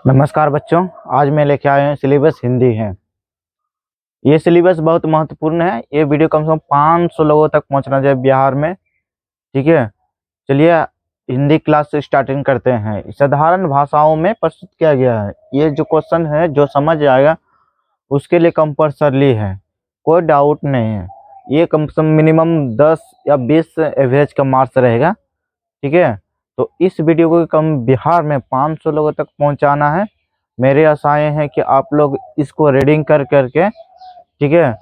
नमस्कार बच्चों, आज मैं लेके आए हैं सिलेबस हिंदी है। ये सिलेबस बहुत महत्वपूर्ण है। ये वीडियो कम से कम 500 लोगों तक पहुंचना चाहिए बिहार में। ठीक है, चलिए हिंदी क्लास से स्टार्टिंग करते हैं। साधारण भाषाओं में प्रस्तुत किया गया है। ये जो क्वेश्चन है जो समझ आएगा उसके लिए कंपल्सरी है, कोई डाउट नहीं है। ये कम से कम मिनिमम 10 या 20 एवरेज का मार्क्स रहेगा। ठीक है, तो इस वीडियो को कम बिहार में 500 लोगों तक पहुंचाना है। मेरे आशाएं हैं कि आप लोग इसको रीडिंग कर करके, ठीक है,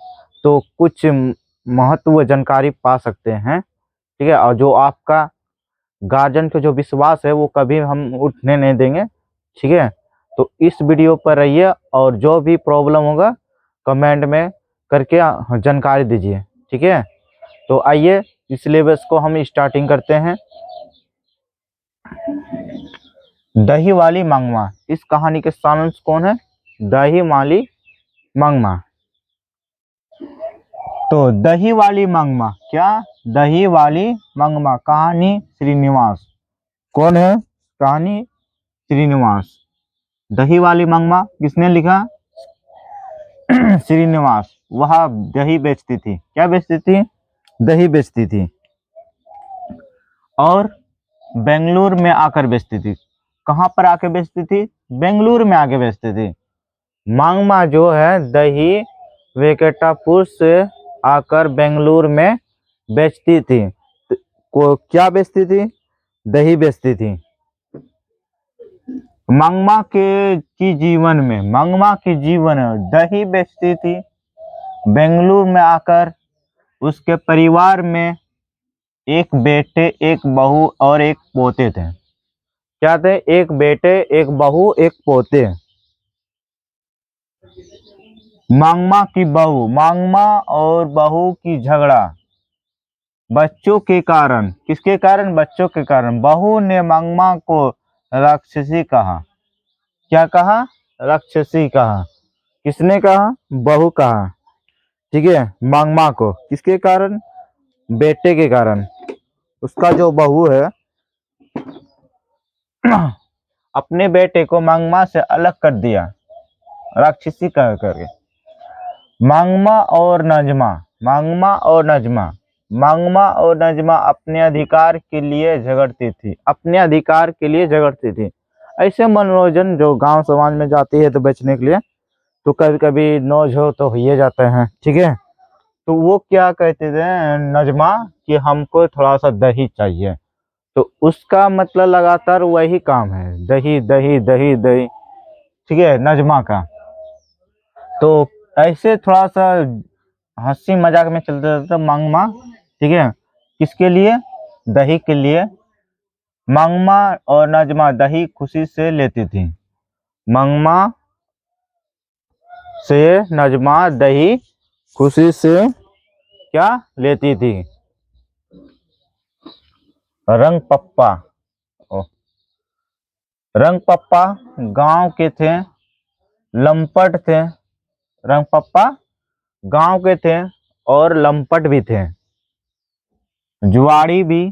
तो कुछ महत्व जानकारी पा सकते हैं। ठीक है, और जो आपका गार्जियन का जो विश्वास है वो कभी हम उठने नहीं देंगे। ठीक है, तो इस वीडियो पर रहिए और जो भी प्रॉब्लम होगा कमेंट में करके जानकारी दीजिए। ठीक है, तो आइए इस सिलेबस को हम स्टार्टिंग करते हैं। दही वाली मंगमा, इस कहानी के सारांश कौन है? दही वाली मंगमा। तो दही वाली मंगमा क्या? दही वाली मंगमा कहानी श्रीनिवास। कौन है? कहानी श्रीनिवास। दही वाली मंगमा किसने लिखा? श्रीनिवास। वह दही बेचती थी। क्या बेचती थी? दही बेचती थी और बेंगलुरु में आकर बेचती थी। कहाँ पर आके बेचती थी? बेंगलुरु में आके बेचती थी। मंगमा जो है दही वेंकटापुर से आकर बेंगलुरु में बेचती थी। को क्या बेचती थी? दही बेचती थी। मंगमा की जीवन में, मंगमा की जीवन में दही बेचती थी। बेंगलुरु में आकर उसके परिवार में एक बेटे, एक बहू और एक पोते थे। क्या थे? एक बेटे, एक बहू, एक पोते। मंगमा की बहू, मंगमा और बहू की झगड़ा बच्चों के कारण। किसके कारण? बच्चों के कारण। बहू ने मंगमा को राक्षसी कहा। क्या कहा? राक्षसी कहा। किसने कहा? बहू कहा। ठीक है, मंगमा को। किसके कारण? बेटे के कारण। उसका जो बहू है अपने बेटे को मंगमा से अलग कर दिया, राक्षसी कह करके। मंगमा और नजमा, मंगमा और नजमा, मंगमा और नजमा अपने अधिकार के लिए झगड़ती थी। अपने अधिकार के लिए झगड़ती थी। ऐसे मनोरंजन जो गांव समाज में जाती है तो बेचने के लिए, तो कभी कभी नौज हो तो ये जाते हैं। ठीक है, तो वो क्या कहते थे नजमा कि हमको थोड़ा सा दही चाहिए। तो उसका मतलब लगातार वही काम है, दही दही दही दही। ठीक है, नजमा का। तो ऐसे थोड़ा सा हंसी मजाक में चलते रहता मंगमा। ठीक है, किसके लिए? दही के लिए। मंगमा और नजमा दही खुशी से लेती थी। मंगमा से नजमा दही खुशी से क्या लेती थी? रंग पप्पा। रंग पप्पा गांव के थे, लंपट थे। रंग पप्पा गांव के थे और लंपट भी थे, जुआड़ी भी।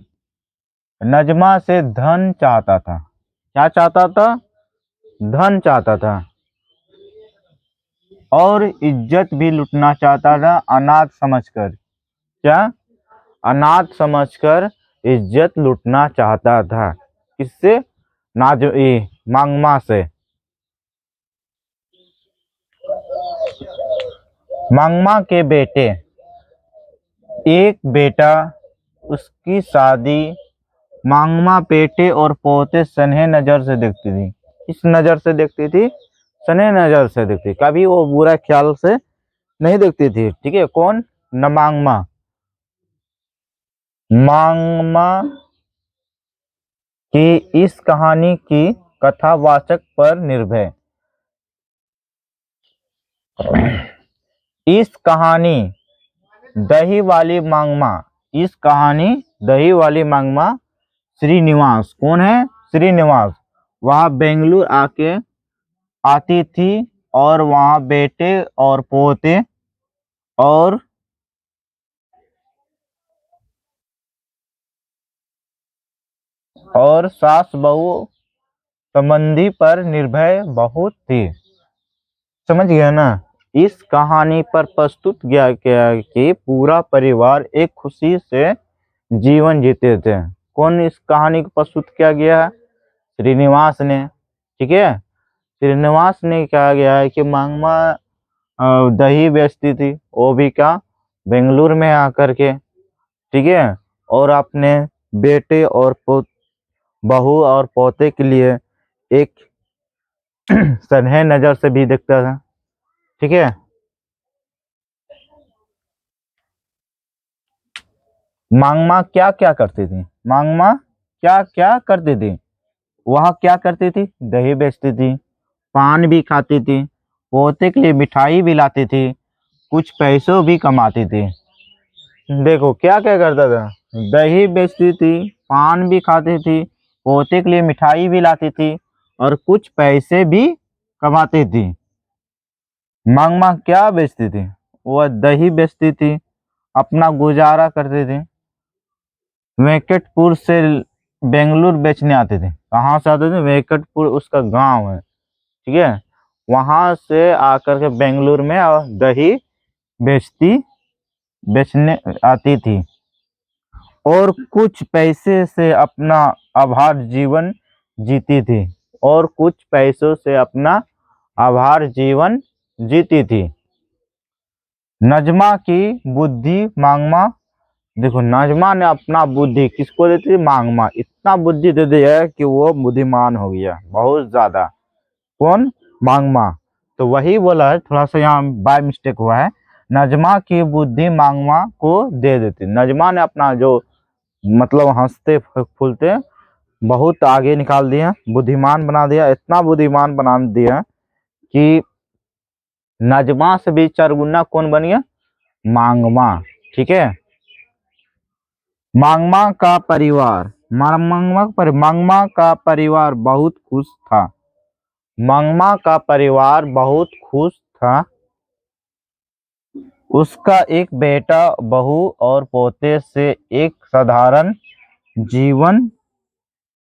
नजमा से धन चाहता था। क्या चाहता था? धन चाहता था और इज्जत भी लुटना चाहता था, अनाथ समझकर। क्या? अनाथ समझकर इज्जत लूटना चाहता था। किससे? मंगमा से। मंगमा के बेटे, एक बेटा, उसकी शादी मंगमा बेटे और पोते सन्हे नजर से देखती थी। किस नजर से देखती थी? सन्हे नजर से देखती। कभी वो बुरा ख्याल से नहीं देखती थी। ठीक है, कौन? न मंगमा। मंगमा की इस कहानी की कथावाचक पर निर्भय। इस कहानी दही वाली मंगमा, इस कहानी दही वाली मंगमा श्रीनिवास। कौन है? श्रीनिवास। वह बेंगलुरु आती थी और वहाँ बेटे और पोते और सास बहू संबंधी पर निर्भय बहुत थी। समझ गया ना। इस कहानी पर प्रस्तुत किया गया कि पूरा परिवार एक खुशी से जीवन जीते थे। कौन इस कहानी को प्रस्तुत किया गया है? श्रीनिवास ने। ठीक है, श्रीनिवास ने कहा गया है कि मांगमा दही बेचती थी, वो भी क्या, बेंगलुरु में आकर के। ठीक है, और अपने बेटे और बहू और पोते के लिए एक सनहे नजर से भी देखता था। ठीक है, मांगमा क्या क्या करती थी? मांगमा क्या क्या करती थी? वह क्या करती थी? दही बेचती थी, पान भी खाती थी, पोते के लिए मिठाई भी लाती थी, कुछ पैसों भी कमाती थी। देखो क्या क्या करता था, दही बेचती थी, पान भी खाती थी, पोते के लिए मिठाई भी लाती थी और कुछ पैसे भी कमाती थी। मांगमा क्या बेचती थी? वह दही बेचती थी, अपना गुजारा करती थी। वेंकटपुर से बेंगलुरु बेचने आते थे। कहाँ से आते थे? वेंकटपुर उसका गांव है। ठीक है, वहां से आकर के बेंगलुरु में और दही बेचने आती थी और कुछ पैसे से अपना आभार जीवन जीती थी। और कुछ पैसों से अपना आभार जीवन जीती थी। नजमा की बुद्धि मांगमा। देखो, नजमा ने अपना बुद्धि किसको देती थी? मांगमा। इतना बुद्धि दे दिया है कि वो बुद्धिमान हो गया बहुत ज्यादा। कौन? मांगमा। तो वही बोला है, थोड़ा सा यहाँ बाय मिस्टेक हुआ है। नजमा की बुद्धि मांगमा को दे देती। नजमा ने अपना जो मतलब हंसते फूलते बहुत आगे निकाल दिया, बुद्धिमान बना दिया। इतना बुद्धिमान बना दिया कि नजमा से भी चरगुना कौन बन गया? मांगमा। ठीक है, मांगमा का परिवार। मांगमा का परिवार बहुत खुश था। मांगमा का परिवार बहुत खुश था। उसका एक बेटा, बहू और पोते से एक साधारण जीवन